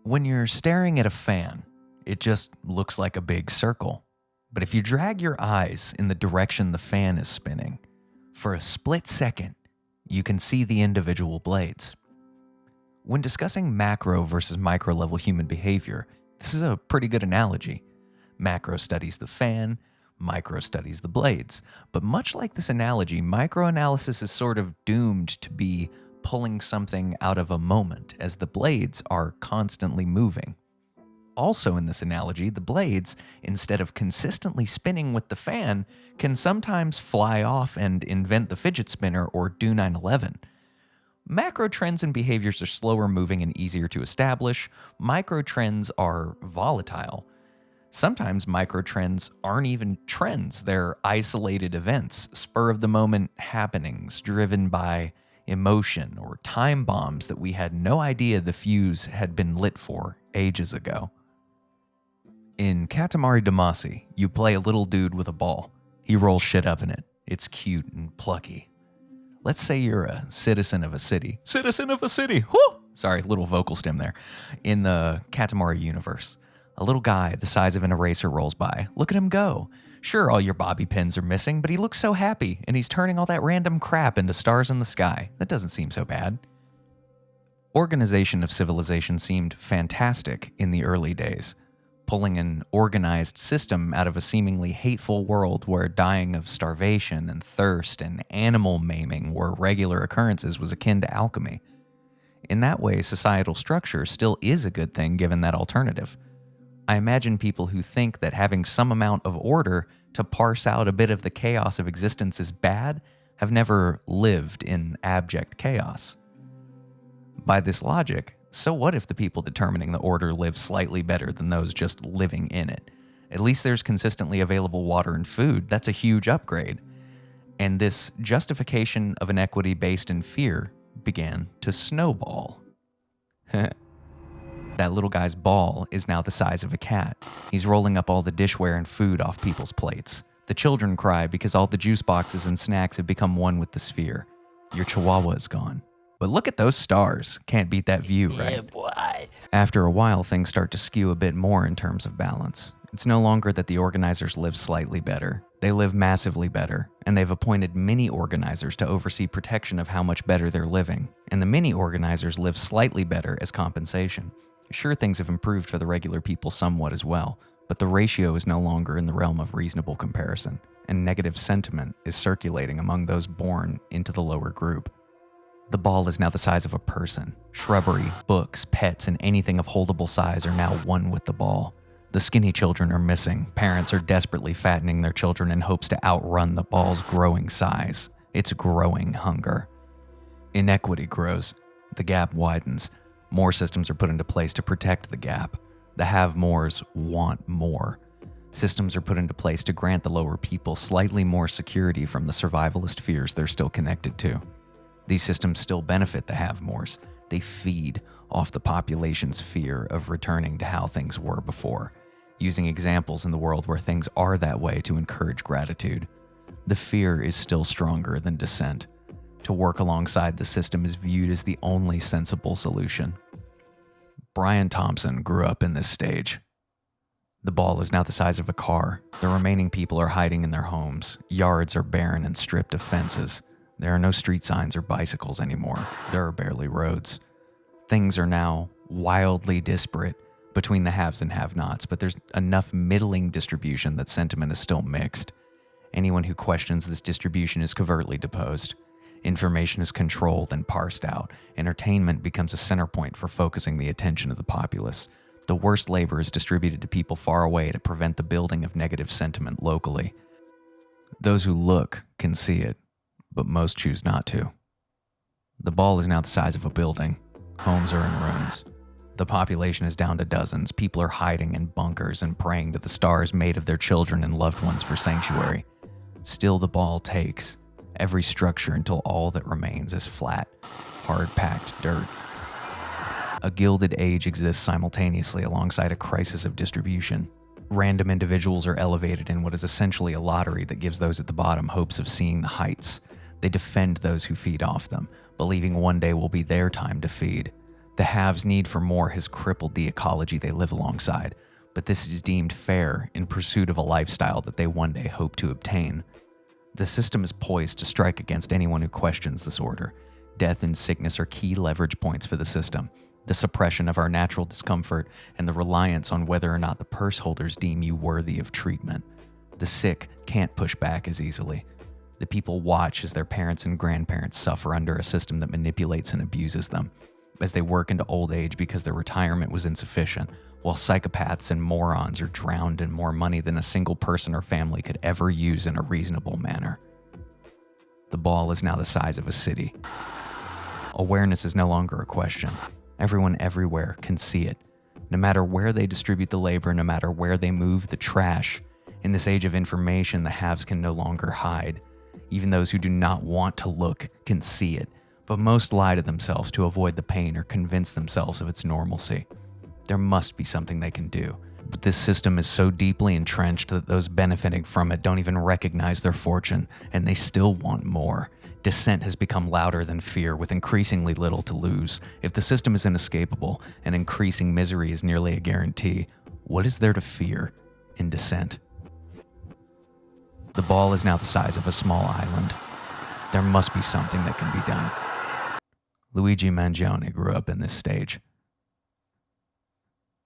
When you're staring at a fan, it just looks like a big circle. But if you drag your eyes in the direction the fan is spinning, for a split second, you can see the individual blades. When discussing macro versus micro level human behavior, this is a pretty good analogy. Macro studies the fan, micro studies the blades. But much like this analogy, microanalysis is sort of doomed to be pulling something out of a moment, as the blades are constantly moving. Also in this analogy, the blades, instead of consistently spinning with the fan, can sometimes fly off and invent the fidget spinner or do 9/11. Macro trends and behaviors are slower moving and easier to establish. Micro trends are volatile. Sometimes micro trends aren't even trends, they're isolated events, spur of the moment happenings driven by emotion or time bombs that we had no idea the fuse had been lit for ages ago. In Katamari Damacy, you play a little dude with a ball. He rolls shit up in it. It's cute and plucky. Let's say you're a citizen of a city. Citizen of a city! Whoo! Sorry, little vocal stem there. In the Katamari universe, a little guy the size of an eraser rolls by. Look at him go. Sure, all your bobby pins are missing, but he looks so happy, and he's turning all that random crap into stars in the sky. That doesn't seem so bad. Organization of civilization seemed fantastic in the early days. Pulling an organized system out of a seemingly hateful world where dying of starvation and thirst and animal maiming were regular occurrences was akin to alchemy. In that way, societal structure still is a good thing given that alternative. I imagine people who think that having some amount of order to parse out a bit of the chaos of existence is bad have never lived in abject chaos. By this logic, so what if the people determining the order live slightly better than those just living in it? At least there's consistently available water and food. That's a huge upgrade. And this justification of inequity based in fear began to snowball. That little guy's ball is now the size of a cat. He's rolling up all the dishware and food off people's plates. The children cry because all the juice boxes and snacks have become one with the sphere. Your chihuahua is gone. But look at those stars. Can't beat that view, right? Yeah, boy. After a while, things start to skew a bit more in terms of balance. It's no longer that the organizers live slightly better. They live massively better, and they've appointed mini-organizers to oversee protection of how much better they're living. And the mini-organizers live slightly better as compensation. Sure, things have improved for the regular people somewhat as well, but the ratio is no longer in the realm of reasonable comparison, and negative sentiment is circulating among those born into the lower group. The ball is now the size of a person. Shrubbery, books, pets, and anything of holdable size are now one with the ball. The skinny children are missing. Parents are desperately fattening their children in hopes to outrun the ball's growing size. It's growing hunger. Inequity grows. The gap widens. More systems are put into place to protect the gap. The have-mores want more. Systems are put into place to grant the lower people slightly more security from the survivalist fears they're still connected to. These systems still benefit the have-mores. They feed off the population's fear of returning to how things were before, using examples in the world where things are that way to encourage gratitude. The fear is still stronger than dissent. To work alongside the system is viewed as the only sensible solution. Brian Thompson grew up in this stage. The ball is now the size of a car. The remaining people are hiding in their homes. Yards are barren and stripped of fences. There are no street signs or bicycles anymore. There are barely roads. Things are now wildly disparate between the haves and have-nots, but there's enough middling distribution that sentiment is still mixed. Anyone who questions this distribution is covertly deposed. Information is controlled and parsed out. Entertainment becomes a center point for focusing the attention of the populace. The worst labor is distributed to people far away to prevent the building of negative sentiment locally. Those who look can see it, but most choose not to. The ball is now the size of a building. Homes are in ruins. The population is down to dozens. People are hiding in bunkers and praying to the stars made of their children and loved ones for sanctuary. Still, the ball takes every structure until all that remains is flat, hard-packed dirt. A gilded age exists simultaneously alongside a crisis of distribution. Random individuals are elevated in what is essentially a lottery that gives those at the bottom hopes of seeing the heights. They defend those who feed off them, believing one day will be their time to feed. The haves' need for more has crippled the ecology they live alongside, but this is deemed fair in pursuit of a lifestyle that they one day hope to obtain. The system is poised to strike against anyone who questions this order. Death and sickness are key leverage points for the system. The suppression of our natural discomfort and the reliance on whether or not the purse holders deem you worthy of treatment. The sick can't push back as easily. The people watch as their parents and grandparents suffer under a system that manipulates and abuses them, as they work into old age because their retirement was insufficient, while psychopaths and morons are drowned in more money than a single person or family could ever use in a reasonable manner. The ball is now the size of a city. Awareness is no longer a question. Everyone everywhere can see it. No matter where they distribute the labor, no matter where they move the trash, in this age of information, the haves can no longer hide. Even those who do not want to look can see it, but most lie to themselves to avoid the pain or convince themselves of its normalcy. There must be something they can do, but this system is so deeply entrenched that those benefiting from it don't even recognize their fortune, and they still want more. Dissent has become louder than fear, with increasingly little to lose. If the system is inescapable and increasing misery is nearly a guarantee, what is there to fear in Dissent? The ball is now the size of a small island. There must be something that can be done. Luigi Mangione grew up in this stage.